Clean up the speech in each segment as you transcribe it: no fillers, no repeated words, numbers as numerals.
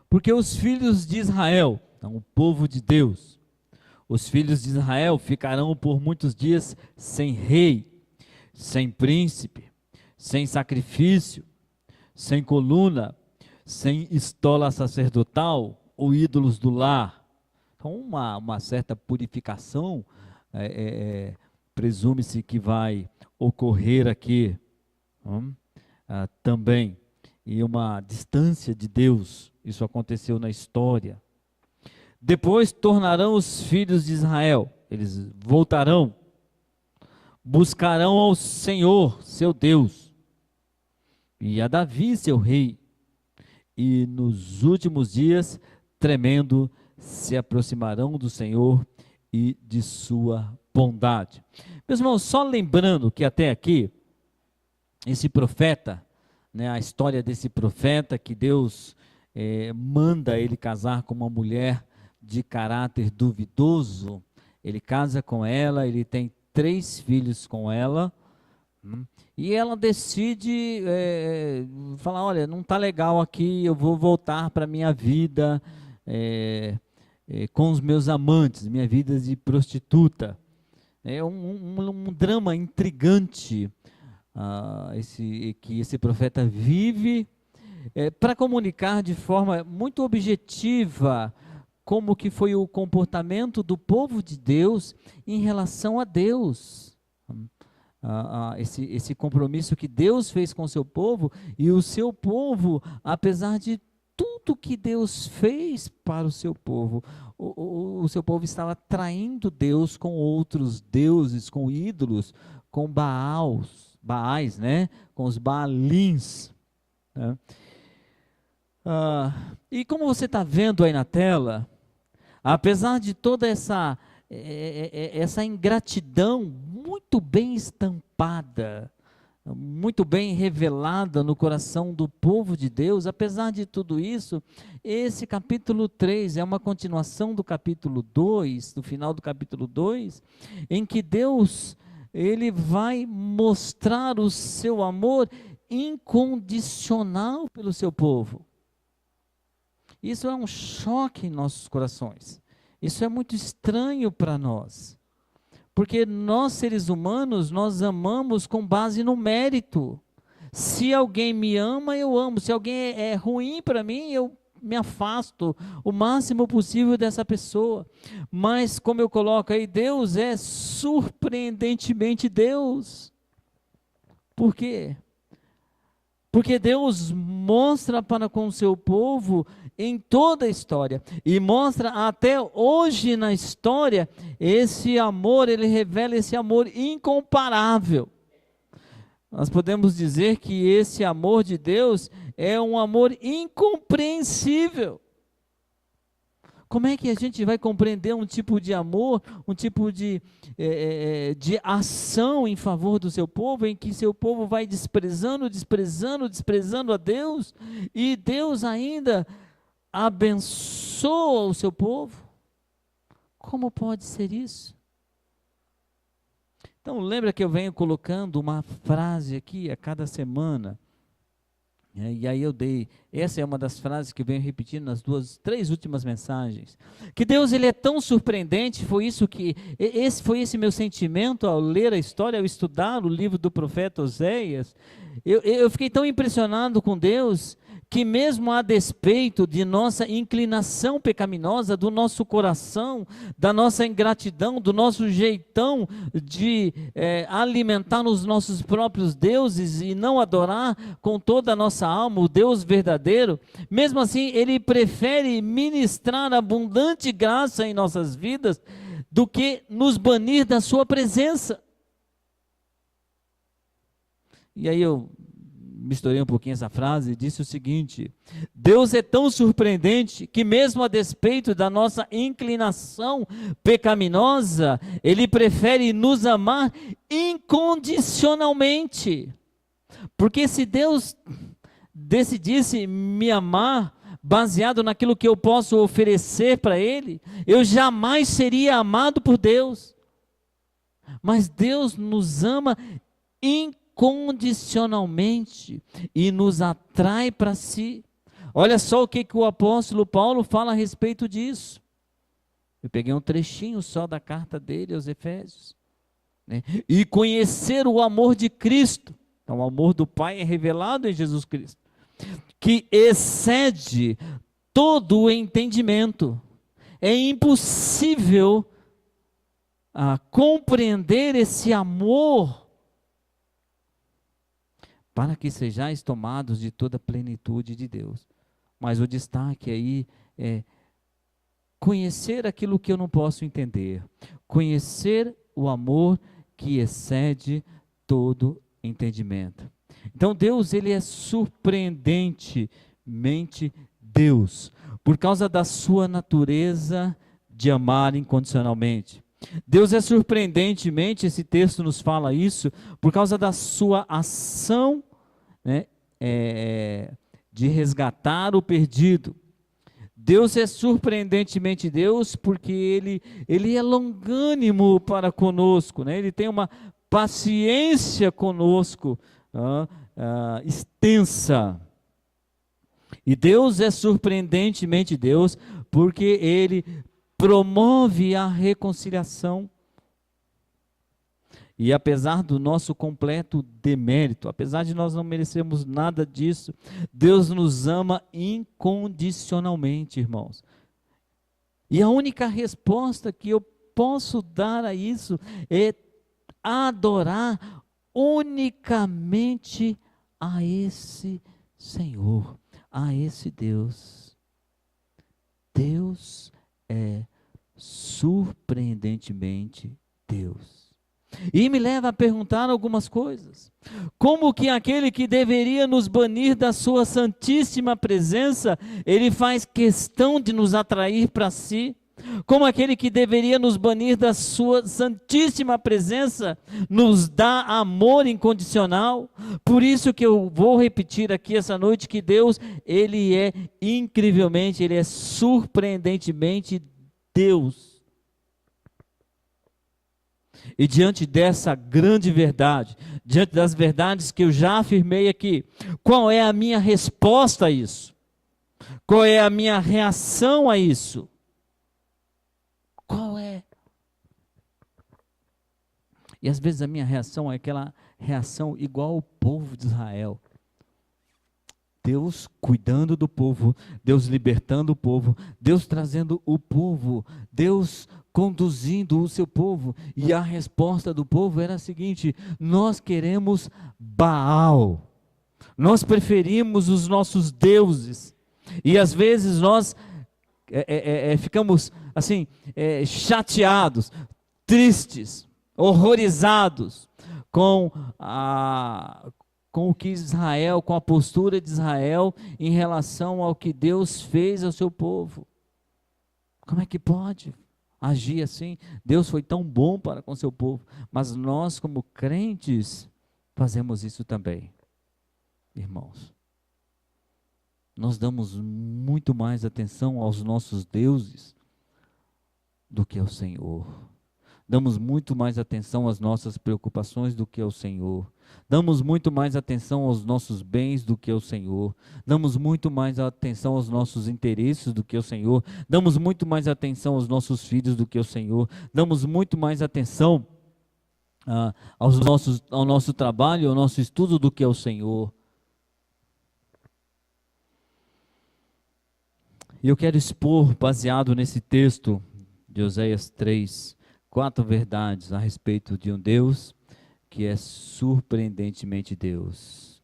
Porque os filhos de Israel, então, o povo de Deus, os filhos de Israel ficarão por muitos dias sem rei, sem príncipe, sem sacrifício, sem coluna, sem estola sacerdotal ou ídolos do lar. Então, uma certa purificação presume-se que vai ocorrer aqui também. E uma distância de Deus, isso aconteceu na história. Depois tornarão os filhos de Israel, eles voltarão, buscarão ao Senhor, seu Deus, e a Davi, seu rei, e nos últimos dias, tremendo, se aproximarão do Senhor e de sua bondade. Meus irmãos, só lembrando que até aqui, esse profeta, a história desse profeta que Deus manda ele casar com uma mulher de caráter duvidoso, ele casa com ela, ele tem 3 filhos com ela, e ela decide falar, olha, não está legal aqui, eu vou voltar para a minha vida com os meus amantes, minha vida de prostituta. É um drama intrigante que esse profeta vive, para comunicar de forma muito objetiva como que foi o comportamento do povo de Deus em relação a Deus. Esse compromisso que Deus fez com o seu povo, e o seu povo, apesar de tudo que Deus fez para o seu povo, o seu povo estava traindo Deus com outros deuses, com ídolos, com Baais, com os Baalins. E como você está vendo aí na tela, apesar de toda essa ingratidão muito bem estampada, muito bem revelada no coração do povo de Deus, apesar de tudo isso, esse capítulo 3 é uma continuação do capítulo 2, do final do capítulo 2, em que Deus, ele vai mostrar o seu amor incondicional pelo seu povo. Isso é um choque em nossos corações. Isso é muito estranho para nós. Porque nós, seres humanos, nós amamos com base no mérito. Se alguém me ama, eu amo. Se alguém é ruim para mim, eu me afasto o máximo possível dessa pessoa. Mas, como eu coloco aí, Deus é surpreendentemente Deus. Por quê? Porque Deus mostra para com o seu povo em toda a história, e mostra até hoje na história, esse amor, ele revela esse amor incomparável. Nós podemos dizer que esse amor de Deus é um amor incompreensível. Como é que a gente vai compreender um tipo de amor, um tipo de ação em favor do seu povo, em que seu povo vai desprezando a Deus, e Deus ainda abençoa o seu povo? Como pode ser isso? Então, lembra que eu venho colocando uma frase aqui a cada semana, e aí essa é uma das frases que eu venho repetindo nas 3 últimas mensagens, que Deus, ele é tão surpreendente, esse foi esse meu sentimento ao ler a história, ao estudar o livro do profeta Oséias. Eu fiquei tão impressionado com Deus, que mesmo a despeito de nossa inclinação pecaminosa, do nosso coração, da nossa ingratidão, do nosso jeitão de alimentar os nossos próprios deuses e não adorar com toda a nossa alma o Deus verdadeiro, mesmo assim Ele prefere ministrar abundante graça em nossas vidas do que nos banir da sua presença. E aí eu misturei um pouquinho essa frase e disse o seguinte: Deus é tão surpreendente que mesmo a despeito da nossa inclinação pecaminosa, Ele prefere nos amar incondicionalmente. Porque se Deus decidisse me amar baseado naquilo que eu posso oferecer para Ele, eu jamais seria amado por Deus. Mas Deus nos ama incondicionalmente e nos atrai para si. Olha só o que o apóstolo Paulo fala a respeito disso. Eu peguei um trechinho só da carta dele aos Efésios, né? E conhecer o amor de Cristo. Então, o amor do Pai é revelado em Jesus Cristo, que excede todo o entendimento. É impossível compreender esse amor para que sejais tomados de toda a plenitude de Deus. Mas o destaque aí é conhecer aquilo que eu não posso entender, conhecer o amor que excede todo entendimento. Então Deus, ele é surpreendentemente Deus, por causa da sua natureza de amar incondicionalmente. Deus é surpreendentemente, esse texto nos fala isso, por causa da sua ação, né, de resgatar o perdido. Deus é surpreendentemente Deus porque Ele é longânimo para conosco, né? Ele tem uma paciência conosco, extensa. E Deus é surpreendentemente Deus porque Ele promove a reconciliação. E apesar do nosso completo demérito, apesar de nós não merecermos nada disso, Deus nos ama incondicionalmente, irmãos. E a única resposta que eu posso dar a isso é adorar unicamente a esse Senhor, a esse Deus. Deus é surpreendentemente Deus. E me leva a perguntar algumas coisas. Como que aquele que deveria nos banir da sua santíssima presença, ele faz questão de nos atrair para si? Como aquele que deveria nos banir da sua santíssima presença, nos dá amor incondicional? Por isso que eu vou repetir aqui essa noite que Deus, ele é incrivelmente, ele é surpreendentemente Deus. E diante dessa grande verdade, diante das verdades que eu já afirmei aqui, qual é a minha resposta a isso? Qual é a minha reação a isso? Qual é? E às vezes a minha reação é aquela reação igual ao povo de Israel. Deus cuidando do povo, Deus libertando o povo, Deus trazendo o povo, Deus conduzindo o seu povo. E a resposta do povo era a seguinte: nós queremos Baal, nós preferimos os nossos deuses. E às vezes nós ficamos assim, chateados, tristes, horrorizados com o que Israel, com a postura de Israel em relação ao que Deus fez ao seu povo. Como é que pode agir assim? Deus foi tão bom para com seu povo, mas nós como crentes fazemos isso também, irmãos. Nós damos muito mais atenção aos nossos deuses do que ao Senhor. Damos muito mais atenção às nossas preocupações do que ao Senhor. Damos muito mais atenção aos nossos bens do que ao Senhor. Damos muito mais atenção aos nossos interesses do que ao Senhor. Damos muito mais atenção aos nossos filhos do que ao Senhor. Damos muito mais atenção ao nosso trabalho, ao nosso estudo do que ao Senhor. E eu quero expor, baseado nesse texto de Oséias 3, 4 verdades a respeito de um Deus que é surpreendentemente Deus.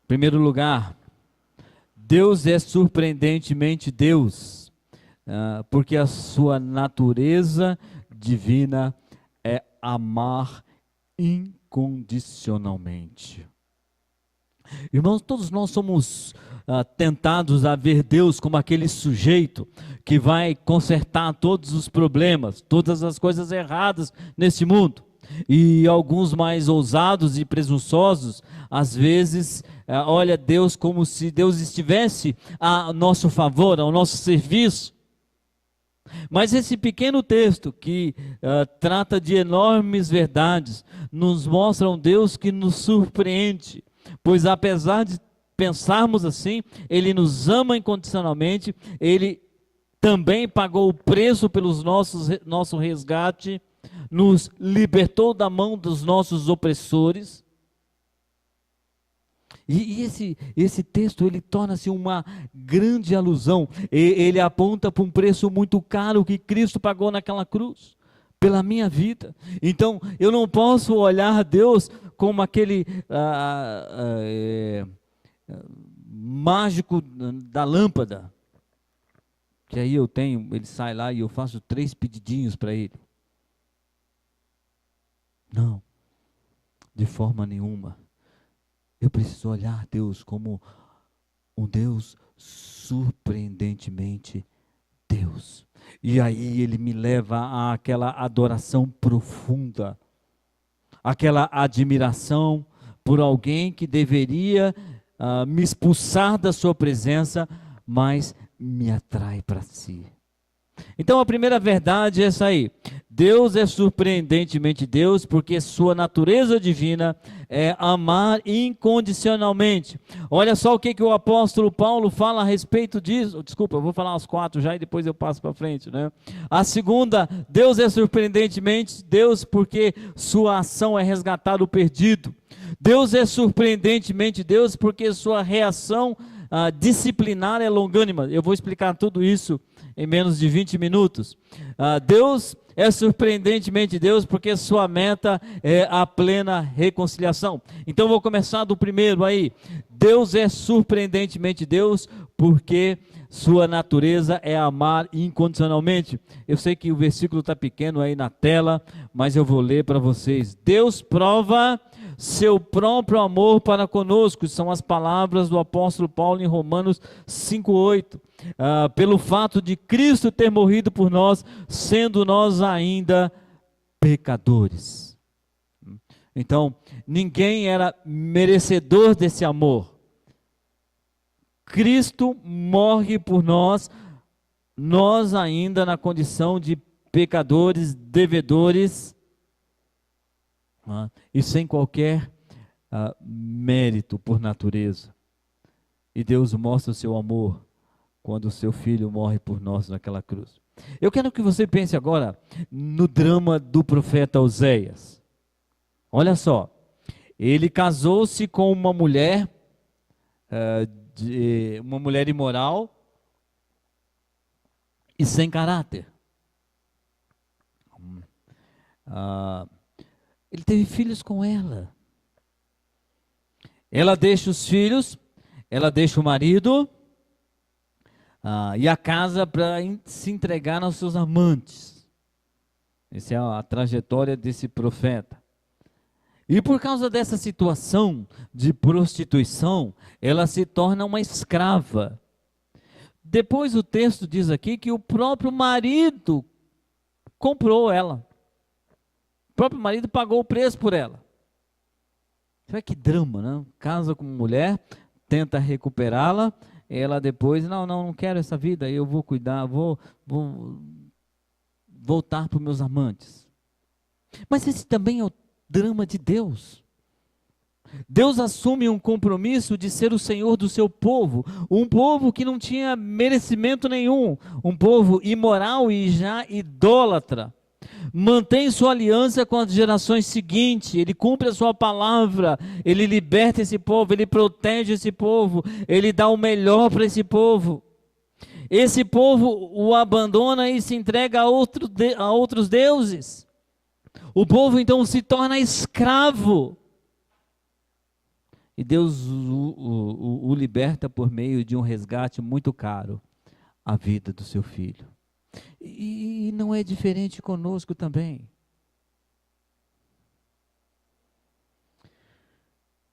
Em primeiro lugar, Deus é surpreendentemente Deus, porque a sua natureza divina é amar incondicionalmente. Irmãos, todos nós somos tentados a ver Deus como aquele sujeito que vai consertar todos os problemas, todas as coisas erradas neste mundo. E alguns mais ousados e presunçosos, às vezes, olha Deus como se Deus estivesse a nosso favor, ao nosso serviço. Mas esse pequeno texto que trata de enormes verdades, nos mostra um Deus que nos surpreende, pois apesar de pensarmos assim, Ele nos ama incondicionalmente, Ele também pagou o preço pelos nosso resgate, nos libertou da mão dos nossos opressores. E esse texto, ele torna-se uma grande alusão, ele aponta para um preço muito caro que Cristo pagou naquela cruz, pela minha vida. Então, eu não posso olhar a Deus como aquele mágico da lâmpada, que aí ele sai lá e eu faço 3 pedidinhos para ele. Não, de forma nenhuma. Eu preciso olhar Deus como um Deus surpreendentemente Deus. E aí ele me leva àquela adoração profunda, aquela admiração por alguém que deveria me expulsar da sua presença, mas me atrai para si. Então a primeira verdade é essa aí. Deus é surpreendentemente Deus, porque sua natureza divina é amar incondicionalmente. Olha só o que o apóstolo Paulo fala a respeito disso. Desculpa, eu vou falar as 4 já e depois eu passo para frente, né? A segunda, Deus é surpreendentemente Deus, porque sua ação é resgatar o perdido. Deus é surpreendentemente Deus, porque sua reação disciplinar é longânima. Eu vou explicar tudo isso em menos de 20 minutos. Deus é surpreendentemente Deus, porque sua meta é a plena reconciliação. Então vou começar do primeiro aí. Deus é surpreendentemente Deus, porque sua natureza é amar incondicionalmente. Eu sei que o versículo está pequeno aí na tela, mas eu vou ler para vocês. Deus prova seu próprio amor para conosco, são as palavras do apóstolo Paulo em Romanos 5:8. Pelo fato de Cristo ter morrido por nós, sendo nós ainda pecadores. Então, ninguém era merecedor desse amor. Cristo morre por nós, nós ainda na condição de pecadores, devedores, e sem qualquer mérito por natureza. E Deus mostra o seu amor quando o seu filho morre por nós naquela cruz. Eu quero que você pense agora no drama do profeta Oséias. Olha só, ele casou-se com uma mulher, uma mulher imoral e sem caráter. Ele teve filhos com ela. Ela deixa os filhos, ela deixa o marido e a casa para se entregar aos seus amantes. Essa é a trajetória desse profeta. E por causa dessa situação de prostituição, ela se torna uma escrava. Depois o texto diz aqui que o próprio marido comprou ela. O próprio marido pagou o preço por ela. Olha que drama, né? Casa com uma mulher, tenta recuperá-la, ela depois, não quero essa vida, eu vou cuidar, vou voltar para os meus amantes. Mas esse também é o drama de Deus. Deus assume um compromisso de ser o Senhor do seu povo, um povo que não tinha merecimento nenhum, um povo imoral e já idólatra. Mantém sua aliança com as gerações seguintes, ele cumpre a sua palavra, ele liberta esse povo, ele protege esse povo, ele dá o melhor para esse povo. Esse povo o abandona e se entrega a outros deuses. O povo então se torna escravo. E Deus o liberta por meio de um resgate muito caro, a vida do seu filho. E não é diferente conosco também.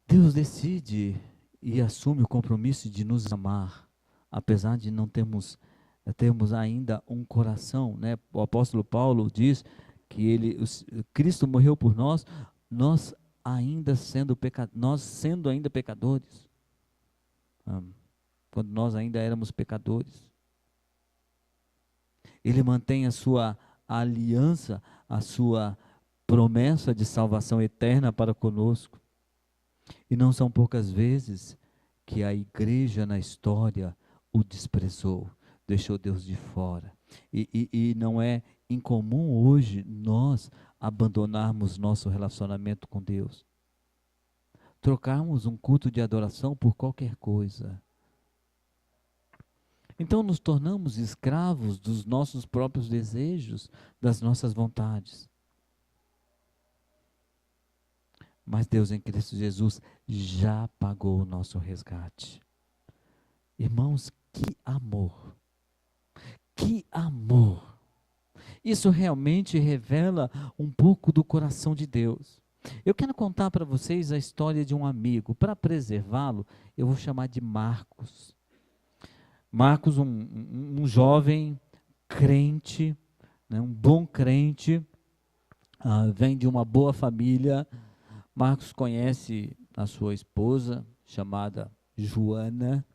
Deus decide e assume o compromisso de nos amar, apesar de não termos ainda um coração, né? O apóstolo Paulo diz que Cristo morreu por nós, nós sendo ainda pecadores, quando nós ainda éramos pecadores. Ele mantém a sua aliança, a sua promessa de salvação eterna para conosco. E não são poucas vezes que a igreja na história o desprezou, deixou Deus de fora. E não é incomum hoje nós abandonarmos nosso relacionamento com Deus, trocarmos um culto de adoração por qualquer coisa. Então nos tornamos escravos dos nossos próprios desejos, das nossas vontades. Mas Deus em Cristo Jesus já pagou o nosso resgate. Irmãos, que amor! Que amor! Isso realmente revela um pouco do coração de Deus. Eu quero contar para vocês a história de um amigo. Para preservá-lo, eu vou chamar de Marcos. Marcos, um jovem crente, né, um bom crente, vem de uma boa família. Marcos conhece a sua esposa, chamada Joana.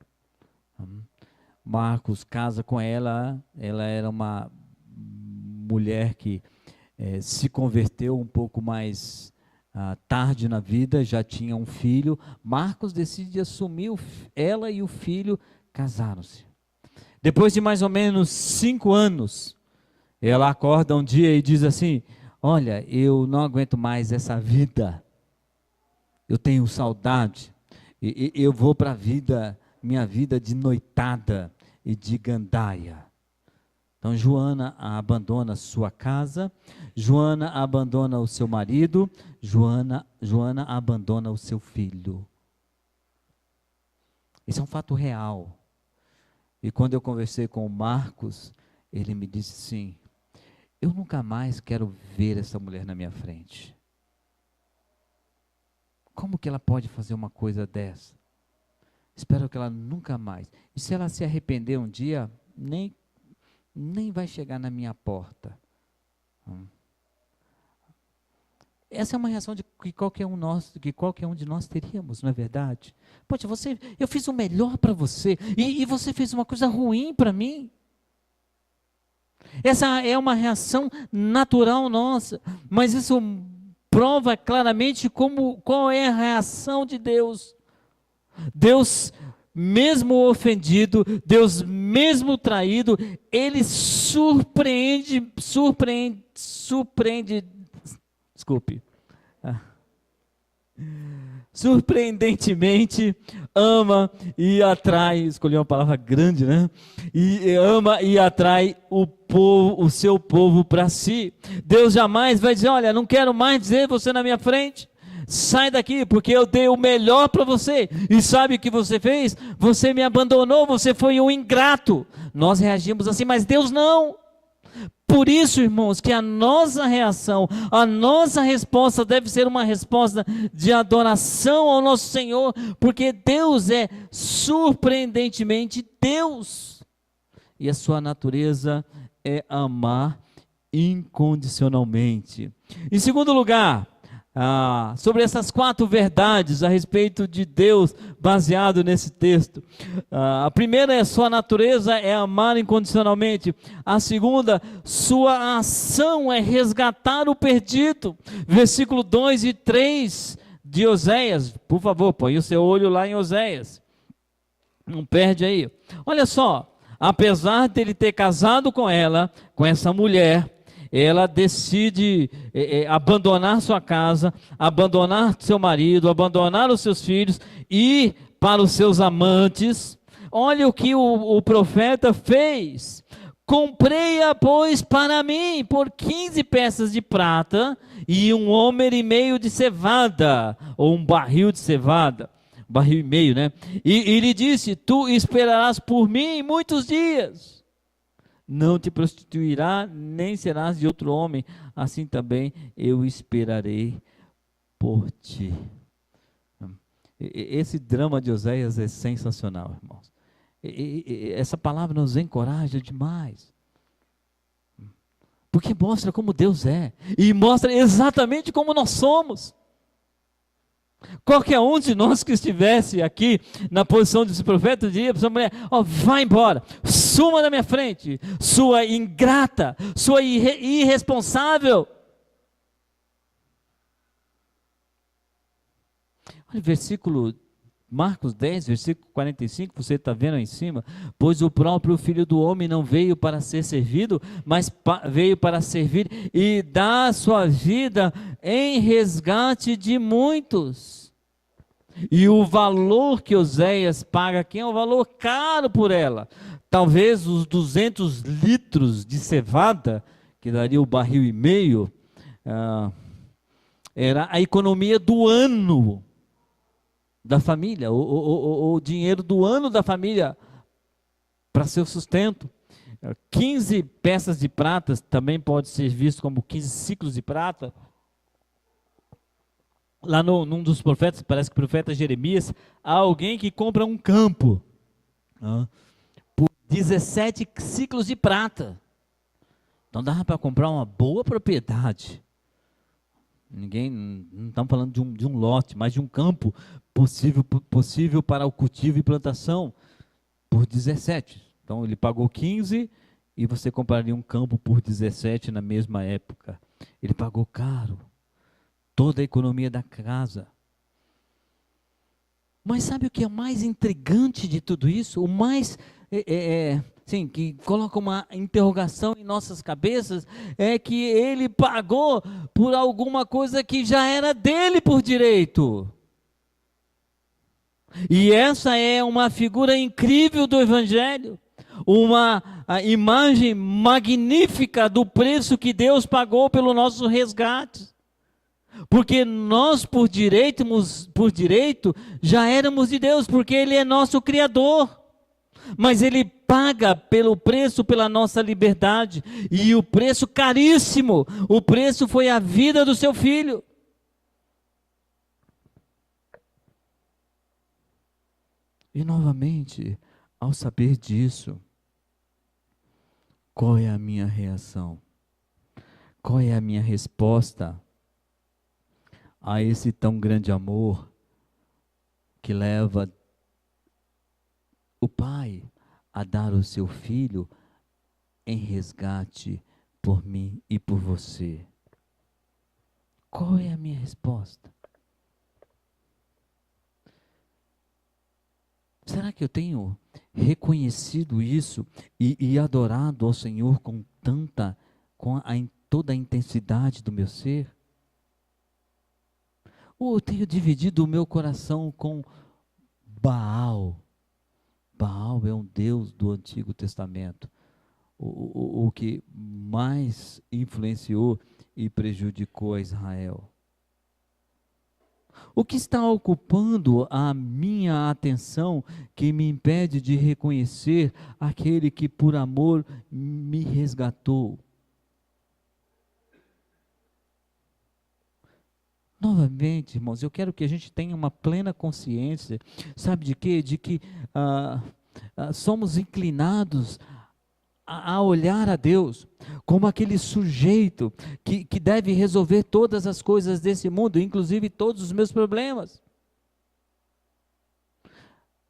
Marcos casa com ela. Ela era uma mulher que se converteu um pouco mais tarde na vida, já tinha um filho. Marcos decide assumir, ela e o filho casaram-se. Depois de mais ou menos 5 anos, ela acorda um dia e diz assim: olha, eu não aguento mais essa vida, eu tenho saudade, eu vou para a vida, minha vida de noitada e de gandaia. Então Joana abandona sua casa, Joana abandona o seu marido, Joana abandona o seu filho. Isso é um fato real. E quando eu conversei com o Marcos, ele me disse assim: eu nunca mais quero ver essa mulher na minha frente. Como que ela pode fazer uma coisa dessa? Espero que ela nunca mais. E se ela se arrepender um dia, nem vai chegar na minha porta. Essa é uma reação que qualquer um de nós teríamos, não é verdade? Poxa, eu fiz o melhor para você, e você fez uma coisa ruim para mim. Essa é uma reação natural nossa, mas isso prova claramente qual é a reação de Deus. Deus, mesmo ofendido, Deus mesmo traído, Ele surpreendentemente ama e atrai, escolhi uma palavra grande, né? E ama e atrai o seu povo para si. Deus jamais vai dizer: olha, não quero mais ver você na minha frente, sai daqui, porque eu dei o melhor para você, e sabe o que você fez? Você me abandonou, você foi um ingrato. Nós reagimos assim, mas Deus não. Por isso, irmãos, que a nossa reação, a nossa resposta deve ser uma resposta de adoração ao nosso Senhor, porque Deus é surpreendentemente Deus, e a sua natureza é amar incondicionalmente. Em segundo lugar, sobre essas 4 verdades a respeito de Deus, baseado nesse texto. A primeira é: sua natureza é amar incondicionalmente. A segunda, sua ação é resgatar o perdido. Versículo 2 e 3 de Oséias. Por favor, põe o seu olho lá em Oséias. Não perde aí. Olha só, apesar de ele ter casado com ela, com essa mulher, ela decide abandonar sua casa, abandonar seu marido, abandonar os seus filhos e ir para os seus amantes. Olha o que o profeta fez: comprei-a, pois, para mim por 15 peças de prata e 1 homer e meio de cevada, ou um barril de cevada, barril e meio, né? E lhe disse: tu esperarás por mim muitos dias. Não te prostituirá, nem serás de outro homem, assim também eu esperarei por ti. Esse drama de Oséias é sensacional, irmãos. Essa palavra nos encoraja demais, porque mostra como Deus é, e mostra exatamente como nós somos. Qualquer um de nós que estivesse aqui na posição desse profeta diria para essa mulher: vai embora, suma da minha frente, sua ingrata, sua irresponsável. Olha o versículo Marcos 10, versículo 45, você está vendo aí em cima? Pois o próprio Filho do Homem não veio para ser servido, mas veio para servir e dar a sua vida em resgate de muitos. E o valor que Oséias paga aqui é um valor caro por ela. Talvez os 200 litros de cevada, que daria o barril e meio, era a economia do ano da família, o dinheiro do ano da família para seu sustento. 15 peças de prata também pode ser visto como 15 ciclos de prata. Lá num dos profetas, parece que o profeta Jeremias, há alguém que compra um campo por 17 ciclos de prata. Então dava para comprar uma boa propriedade. Não estamos falando de um lote, mas de um campo possível para o cultivo e plantação por 17. Então ele pagou 15 e você compraria um campo por 17 na mesma época. Ele pagou caro. Toda a economia da casa. Mas sabe o que é mais intrigante de tudo isso? O mais, sim, que coloca uma interrogação em nossas cabeças, é que ele pagou por alguma coisa que já era dele por direito. E essa é uma figura incrível do Evangelho. Uma imagem magnífica do preço que Deus pagou pelo nosso resgate. Porque nós, por direito, já éramos de Deus, porque Ele é nosso Criador. Mas Ele paga pelo preço, pela nossa liberdade. E o preço caríssimo, o preço foi a vida do seu Filho. E novamente, ao saber disso, qual é a minha reação? Qual é a minha resposta a esse tão grande amor que leva o Pai a dar o seu Filho em resgate por mim e por você? Qual é a minha resposta? Será que eu tenho reconhecido isso e adorado ao Senhor com toda a intensidade do meu ser? Ou eu tenho dividido o meu coração com Baal? Baal é um deus do Antigo Testamento, o que mais influenciou e prejudicou a Israel. O que está ocupando a minha atenção que me impede de reconhecer aquele que por amor me resgatou? Novamente, irmãos, eu quero que a gente tenha uma plena consciência, sabe de quê? De que somos inclinados a olhar a Deus como aquele sujeito que deve resolver todas as coisas desse mundo, inclusive todos os meus problemas.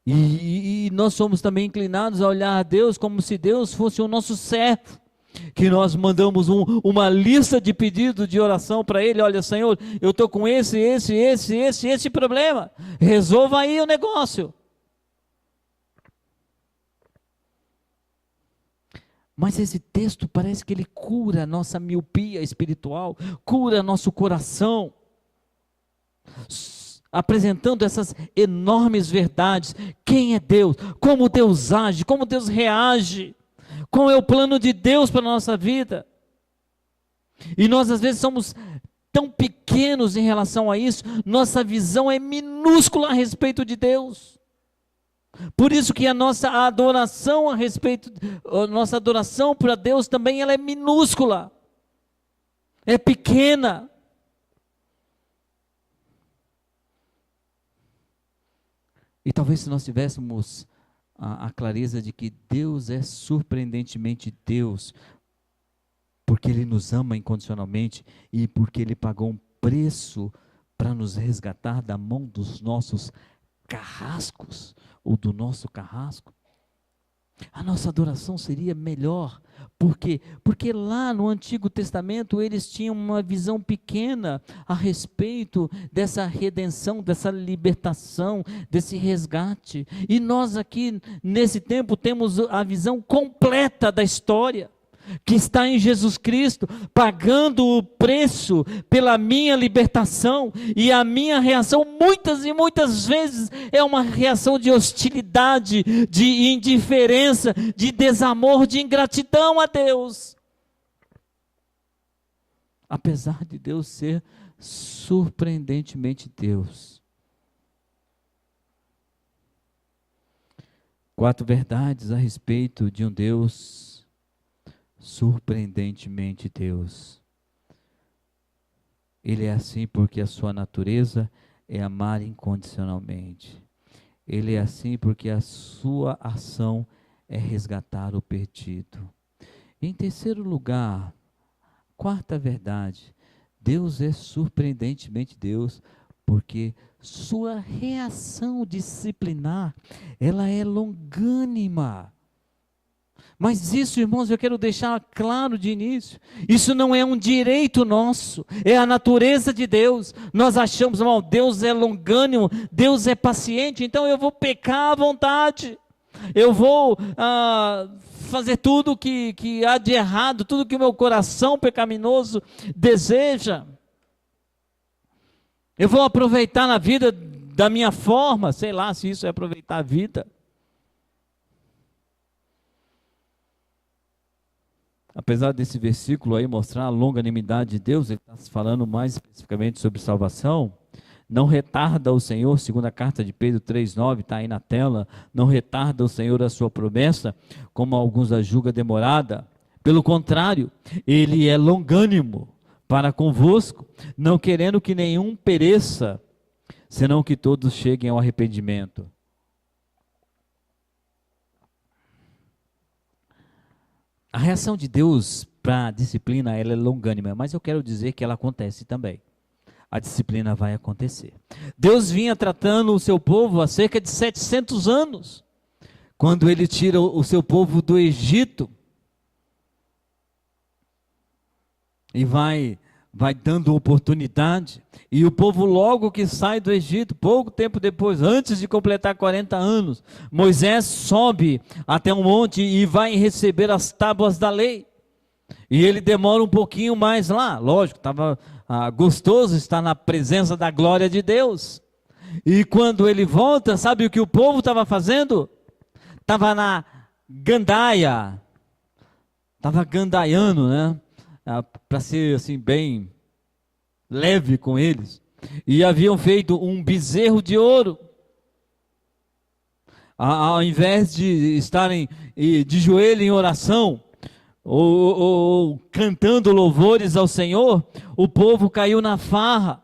E nós somos também inclinados a olhar a Deus como se Deus fosse o nosso servo, que nós mandamos uma lista de pedidos de oração para Ele. Olha, Senhor, eu estou com esse problema, resolva aí o negócio. Mas esse texto parece que ele cura a nossa miopia espiritual, cura nosso coração, apresentando essas enormes verdades. Quem é Deus? Como Deus age? Como Deus reage? Qual é o plano de Deus para a nossa vida? E nós às vezes somos tão pequenos em relação a isso, nossa visão é minúscula a respeito de Deus. Por isso que a nossa adoração nossa adoração para Deus também ela é minúscula, é pequena. E talvez se nós tivéssemos a clareza de que Deus é surpreendentemente Deus, porque Ele nos ama incondicionalmente e porque Ele pagou um preço para nos resgatar da mão dos nossos carrascos, ou do nosso carrasco. A nossa adoração seria melhor. Por quê? Porque lá no Antigo Testamento eles tinham uma visão pequena a respeito dessa redenção, dessa libertação, desse resgate. E nós aqui, nesse tempo, temos a visão completa da história, que está em Jesus Cristo, pagando o preço pela minha libertação, e a minha reação muitas e muitas vezes é uma reação de hostilidade, de indiferença, de desamor, de ingratidão a Deus. Apesar de Deus ser surpreendentemente Deus. 4 verdades a respeito de um Deus surpreendentemente Deus. Ele é assim porque a sua natureza é amar incondicionalmente. Ele é assim porque a sua ação é resgatar o perdido. Em terceiro lugar, quarta verdade, Deus é surpreendentemente Deus porque sua reação disciplinar, ela é longânima. Mas isso, irmãos, eu quero deixar claro de início, isso não é um direito nosso, é a natureza de Deus. Nós achamos, irmão, Deus é longânimo, Deus é paciente, então eu vou pecar à vontade, eu vou fazer tudo que há de errado, tudo que o meu coração pecaminoso deseja, eu vou aproveitar na vida da minha forma, sei lá se isso é aproveitar a vida. Apesar desse versículo aí mostrar a longanimidade de Deus, ele está falando mais especificamente sobre salvação. Não retarda o Senhor, segundo a carta de Pedro 3,9, está aí na tela, não retarda o Senhor a sua promessa, como alguns a julga demorada. Pelo contrário, ele é longânimo para convosco, não querendo que nenhum pereça, senão que todos cheguem ao arrependimento. A reação de Deus para a disciplina, ela é longânima, mas eu quero dizer que ela acontece também. A disciplina vai acontecer. Deus vinha tratando o seu povo há cerca de 700 anos, quando ele tira o seu povo do Egito, e vai dando oportunidade, e o povo logo que sai do Egito, pouco tempo depois, antes de completar 40 anos, Moisés sobe até um monte e vai receber as tábuas da lei, e ele demora um pouquinho mais lá, lógico, estava gostoso estar na presença da glória de Deus, e quando ele volta, sabe o que o povo estava fazendo? Estava na gandaia, estava gandaiando, né? Para ser assim bem leve com eles, e haviam feito um bezerro de ouro, ao invés de estarem de joelho em oração, ou cantando louvores ao Senhor, o povo caiu na farra.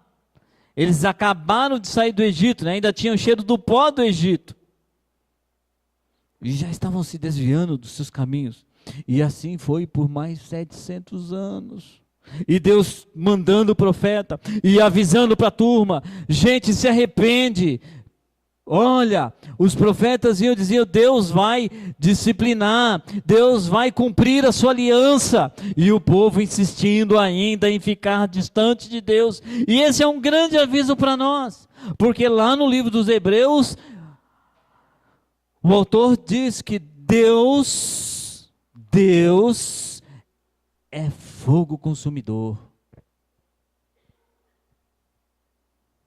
Eles acabaram de sair do Egito, né? Ainda tinham cheiro do pó do Egito, e já estavam se desviando dos seus caminhos. E assim foi por mais 700 anos. E Deus mandando o profeta e avisando para a turma: gente, se arrepende. Olha, os profetas diziam: Deus vai disciplinar, Deus vai cumprir a sua aliança. E o povo insistindo ainda em ficar distante de Deus. E esse é um grande aviso para nós, porque lá no livro dos Hebreus, o autor diz que Deus é fogo consumidor.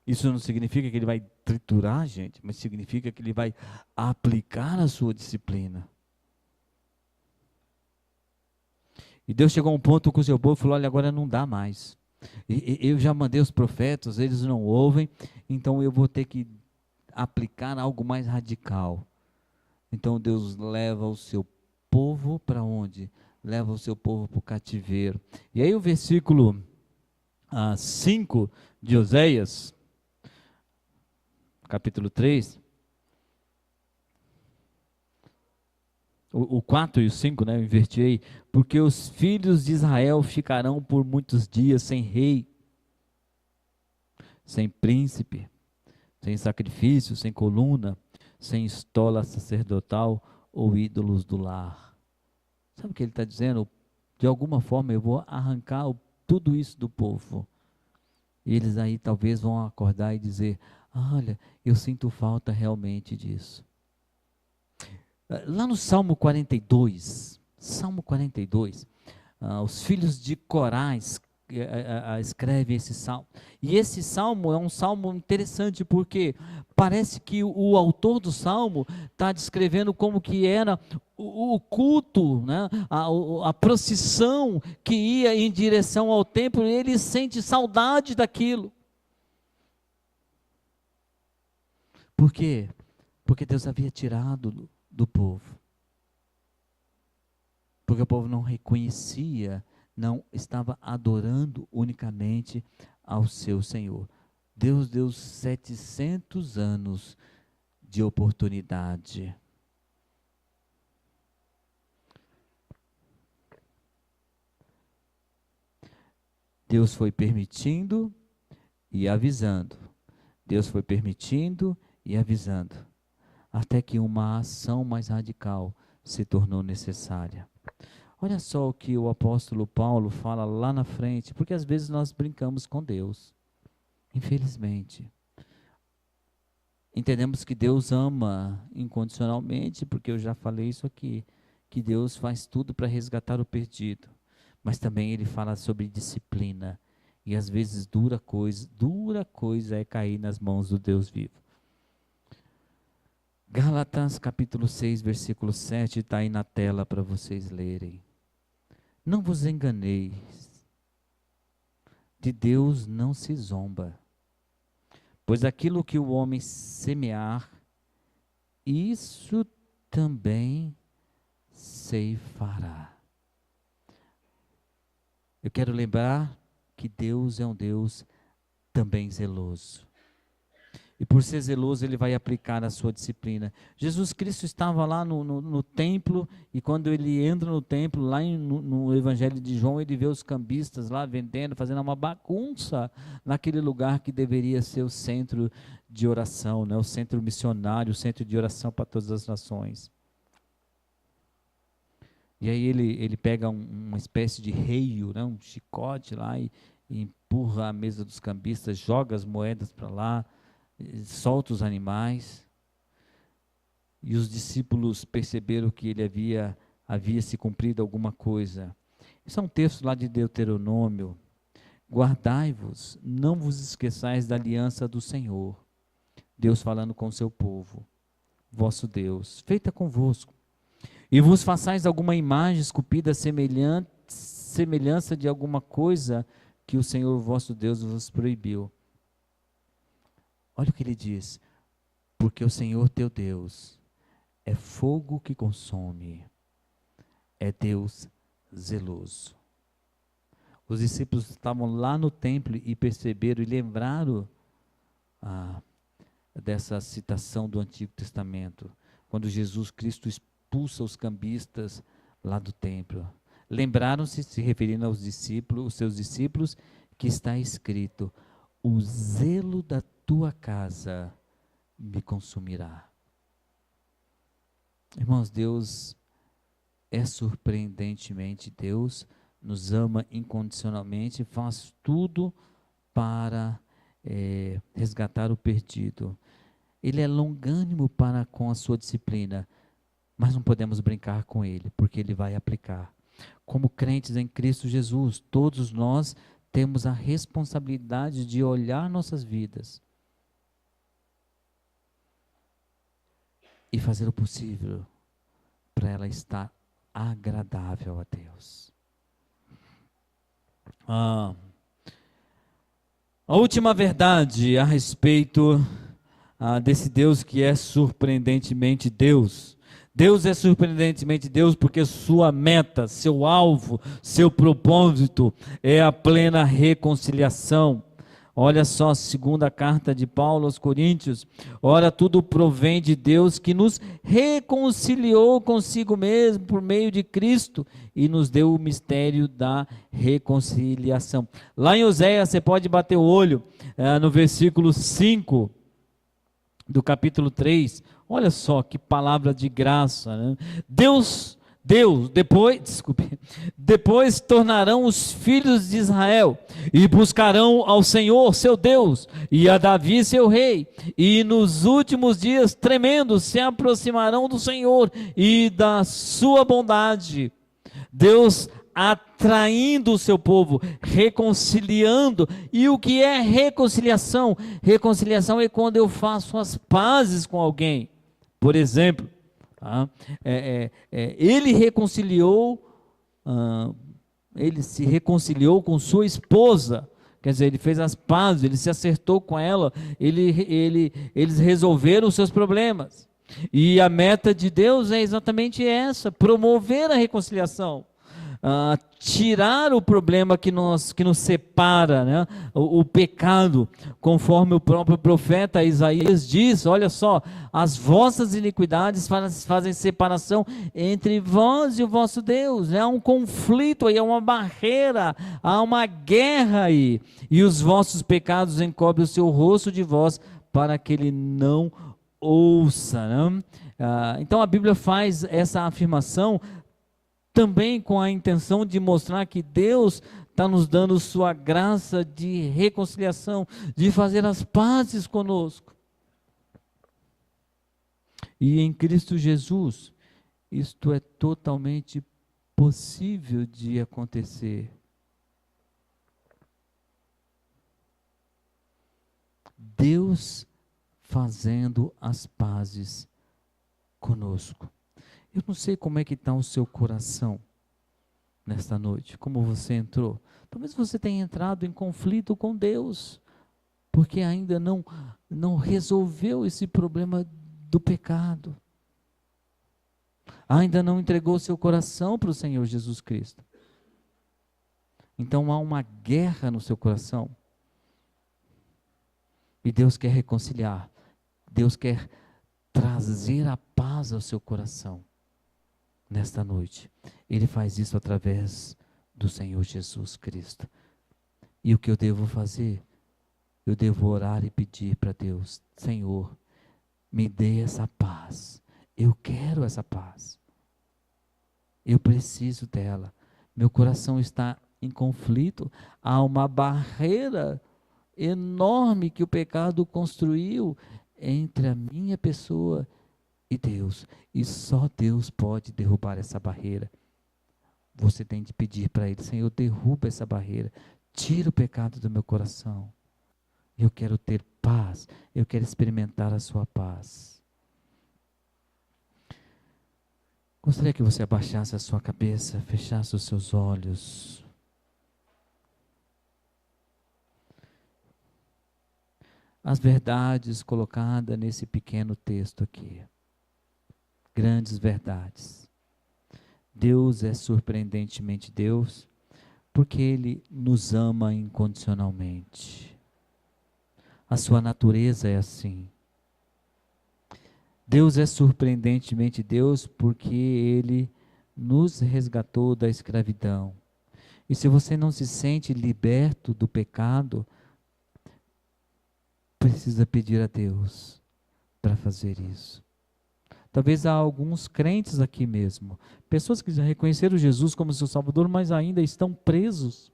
Isso não significa que ele vai triturar a gente, mas significa que ele vai aplicar a sua disciplina. E Deus chegou a um ponto com o seu povo e falou: olha, agora não dá mais. Eu já mandei os profetas, eles não ouvem, então eu vou ter que aplicar algo mais radical. Então Deus leva o seu povo para onde? Leva o seu povo para o cativeiro. E aí o versículo 5 de Oséias, capítulo 3, o 4 e o 5, né, eu inverti aí. Porque os filhos de Israel ficarão por muitos dias sem rei, sem príncipe, sem sacrifício, sem coluna, sem estola sacerdotal ou ídolos do lar. Sabe o que ele está dizendo? De alguma forma eu vou arrancar tudo isso do povo. E eles aí talvez vão acordar e dizer, olha, eu sinto falta realmente disso. Lá no Salmo 42, os filhos de Corá escrevem esse salmo. E esse salmo é um salmo interessante, porque parece que o autor do salmo está descrevendo como que era o culto, né? a procissão que ia em direção ao templo, e ele sente saudade daquilo. Por quê? Porque Deus havia tirado do povo. Porque o povo não reconhecia, não estava adorando unicamente ao seu Senhor. Deus deu 700 anos de oportunidade. Deus foi permitindo e avisando. Deus foi permitindo e avisando. Até que uma ação mais radical se tornou necessária. Olha só o que o apóstolo Paulo fala lá na frente, porque às vezes nós brincamos com Deus, infelizmente. Entendemos que Deus ama incondicionalmente, porque eu já falei isso aqui, que Deus faz tudo para resgatar o perdido, mas também ele fala sobre disciplina, e às vezes dura coisa é cair nas mãos do Deus vivo. Gálatas capítulo 6, versículo 7, está aí na tela para vocês lerem. Não vos enganeis, de Deus não se zomba, pois aquilo que o homem semear, isso também ceifará. Eu quero lembrar que Deus é um Deus também zeloso. E por ser zeloso, ele vai aplicar a sua disciplina. Jesus Cristo estava lá no templo, e quando ele entra no templo, lá no Evangelho de João, ele vê os cambistas lá vendendo, fazendo uma bagunça naquele lugar que deveria ser o centro de oração, né? O centro missionário, o centro de oração para todas as nações. E aí ele pega uma espécie de reio, né? Um chicote lá, e empurra a mesa dos cambistas, joga as moedas para lá, solta os animais, e os discípulos perceberam que ele havia se cumprido alguma coisa. Isso é um texto lá de Deuteronômio. Guardai-vos, não vos esqueçais da aliança do Senhor, Deus falando com o seu povo, vosso Deus, feita convosco, e vos façais alguma imagem esculpida semelhança de alguma coisa que o Senhor vosso Deus vos proibiu. Olha o que ele diz, porque o Senhor teu Deus é fogo que consome, é Deus zeloso. Os discípulos estavam lá no templo e perceberam e lembraram dessa citação do Antigo Testamento, quando Jesus Cristo expulsa os cambistas lá do templo. Lembraram-se, se referindo aos discípulos, os seus discípulos, que está escrito, o zelo da tua casa me consumirá. Irmãos, Deus é surpreendentemente, Deus nos ama incondicionalmente, faz tudo para resgatar o perdido. Ele é longânimo para com a sua disciplina, mas não podemos brincar com ele, porque ele vai aplicar. Como crentes em Cristo Jesus, todos nós temos a responsabilidade de olhar nossas vidas e fazer o possível para ela estar agradável a Deus. A última verdade a respeito desse Deus que é surpreendentemente Deus. Deus é surpreendentemente Deus porque sua meta, seu alvo, seu propósito é a plena reconciliação. Olha só, segunda carta de Paulo aos Coríntios, ora tudo provém de Deus que nos reconciliou consigo mesmo por meio de Cristo e nos deu o mistério da reconciliação. Lá em Oséias, você pode bater o olho no versículo 5 do capítulo 3, Olha só que palavra de graça, né? Depois tornarão os filhos de Israel e buscarão ao Senhor seu Deus e a Davi seu rei, e nos últimos dias tremendos se aproximarão do Senhor e da sua bondade. Deus atraindo o seu povo, reconciliando. E o que é reconciliação? Reconciliação é quando eu faço as pazes com alguém. Por exemplo, ele se reconciliou com sua esposa, quer dizer, ele fez as pazes, ele se acertou com ela, eles resolveram os seus problemas. E a meta de Deus é exatamente essa: promover a reconciliação. Tirar o problema que nos separa, né? O pecado, conforme o próprio profeta Isaías diz. Olha só: as vossas iniquidades fazem separação entre vós e o vosso Deus, né? Há um conflito aí, há uma barreira, há uma guerra aí, e os vossos pecados encobrem o seu rosto de vós, para que ele não ouça, né? Então a Bíblia faz essa afirmação também com a intenção de mostrar que Deus está nos dando sua graça de reconciliação, de fazer as pazes conosco. E em Cristo Jesus, isto é totalmente possível de acontecer. Deus fazendo as pazes conosco. Eu não sei como é que está o seu coração nesta noite, como você entrou. Talvez você tenha entrado em conflito com Deus, porque ainda não resolveu esse problema do pecado. Ainda não entregou seu coração para o Senhor Jesus Cristo. Então há uma guerra no seu coração. E Deus quer reconciliar. Deus quer trazer a paz ao seu coração. Nesta noite, Ele faz isso através do Senhor Jesus Cristo. E o que eu devo fazer? Eu devo orar e pedir para Deus: Senhor, me dê essa paz. Eu quero essa paz. Eu preciso dela. Meu coração está em conflito. Há uma barreira enorme que o pecado construiu entre a minha pessoa e Deus, e só Deus pode derrubar essa barreira. Você tem de pedir para Ele: Senhor, derruba essa barreira, tira o pecado do meu coração. Eu quero ter paz, eu quero experimentar a sua paz. Gostaria que você abaixasse a sua cabeça, fechasse os seus olhos. As verdades colocadas nesse pequeno texto aqui. Grandes verdades. Deus é surpreendentemente Deus, porque Ele nos ama incondicionalmente. A sua natureza é assim. Deus é surpreendentemente Deus, porque Ele nos resgatou da escravidão. E se você não se sente liberto do pecado, precisa pedir a Deus para fazer isso. Talvez há alguns crentes aqui mesmo, pessoas que já reconheceram Jesus como seu Salvador, mas ainda estão presos.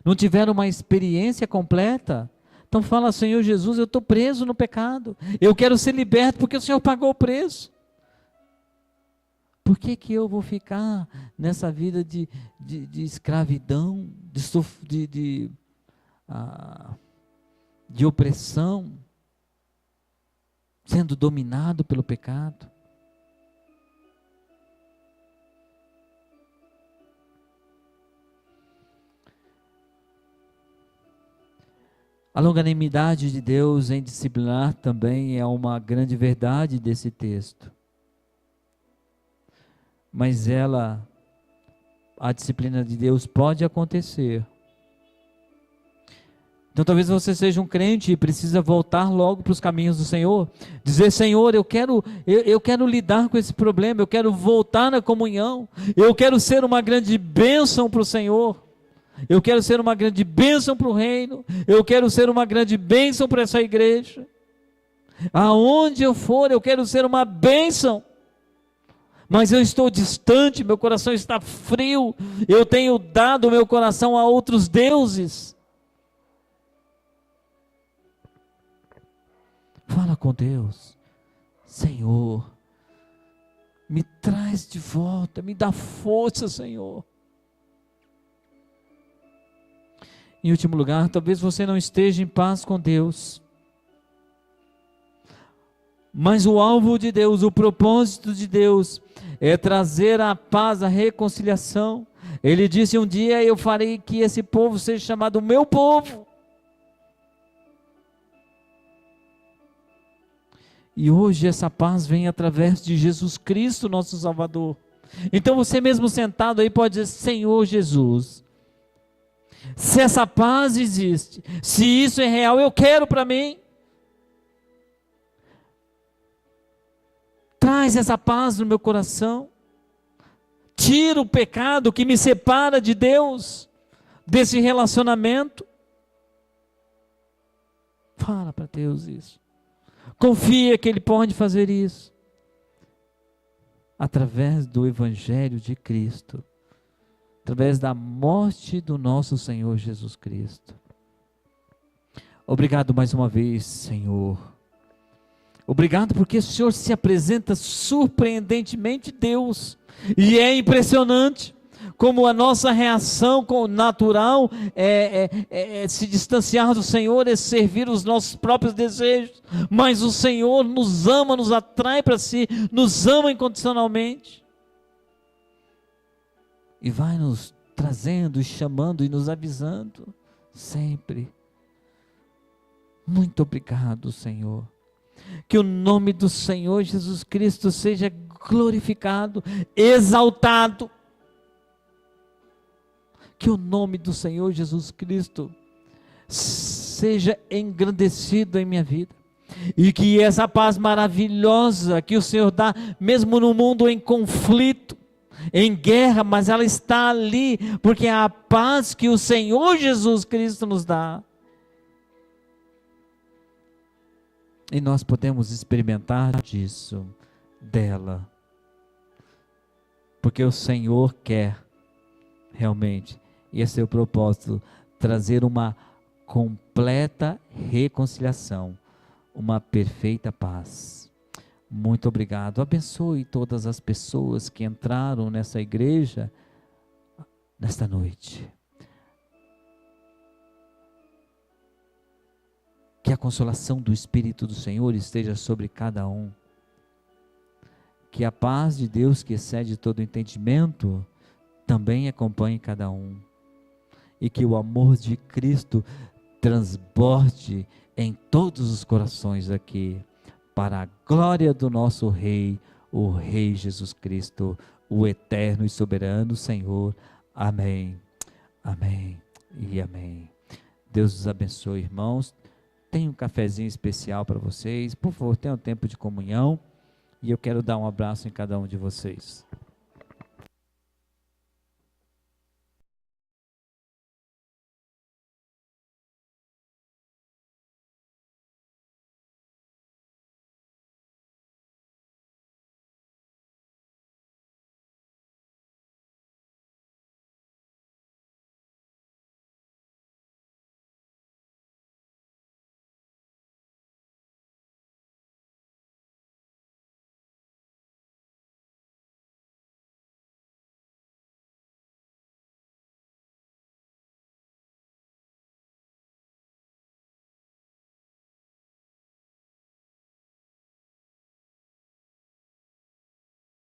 Não tiveram uma experiência completa. Então fala: Senhor Jesus, eu estou preso no pecado. Eu quero ser liberto porque o Senhor pagou o preço. Por que eu vou ficar nessa vida de escravidão, de opressão, sendo dominado pelo pecado? A longanimidade de Deus em disciplinar também é uma grande verdade desse texto. Mas a disciplina de Deus pode acontecer. Então talvez você seja um crente e precisa voltar logo para os caminhos do Senhor. Dizer: Senhor, eu quero lidar com esse problema, eu quero voltar na comunhão, eu quero ser uma grande bênção para o Senhor. Eu quero ser uma grande bênção para o reino. Eu quero ser uma grande bênção para essa igreja. Aonde eu for, eu quero ser uma bênção. Mas eu estou distante, meu coração está frio, eu tenho dado meu coração a outros deuses. Fala com Deus: Senhor, me traz de volta, me dá força, Senhor. Em último lugar, talvez você não esteja em paz com Deus, mas o alvo de Deus, o propósito de Deus é trazer a paz, a reconciliação. Ele disse: um dia eu farei que esse povo seja chamado meu povo. E hoje essa paz vem através de Jesus Cristo, nosso Salvador. Então você mesmo sentado aí pode dizer: Senhor Jesus, se essa paz existe, se isso é real, eu quero para mim. Traz essa paz no meu coração. Tira o pecado que me separa de Deus, desse relacionamento. Fala para Deus isso. Confia que Ele pode fazer isso. Através do Evangelho de Cristo. Através da morte do nosso Senhor Jesus Cristo. Obrigado mais uma vez, Senhor. Obrigado porque o Senhor se apresenta surpreendentemente Deus. E é impressionante como a nossa reação natural é se distanciar do Senhor, é servir os nossos próprios desejos. Mas o Senhor nos ama, nos atrai para si, nos ama incondicionalmente. E vai nos trazendo, chamando e nos avisando sempre. Muito obrigado, Senhor. Que o nome do Senhor Jesus Cristo seja glorificado, exaltado. Que o nome do Senhor Jesus Cristo seja engrandecido em minha vida. E que essa paz maravilhosa que o Senhor dá, mesmo no mundo em conflito, em guerra, mas ela está ali, porque é a paz que o Senhor Jesus Cristo nos dá. E nós podemos experimentar disso, dela. Porque o Senhor quer, realmente, e esse é o propósito, trazer uma completa reconciliação, uma perfeita paz. Muito obrigado. Abençoe todas as pessoas que entraram nessa igreja, nesta noite. Que a consolação do Espírito do Senhor esteja sobre cada um. Que a paz de Deus, que excede todo entendimento, também acompanhe cada um. E que o amor de Cristo transborde em todos os corações aqui, para a glória do nosso Rei, o Rei Jesus Cristo, o eterno e soberano Senhor. Amém, amém e amém. Deus os abençoe, irmãos. Tem um cafezinho especial para vocês. Por favor, tenham um tempo de comunhão. E eu quero dar um abraço em cada um de vocês.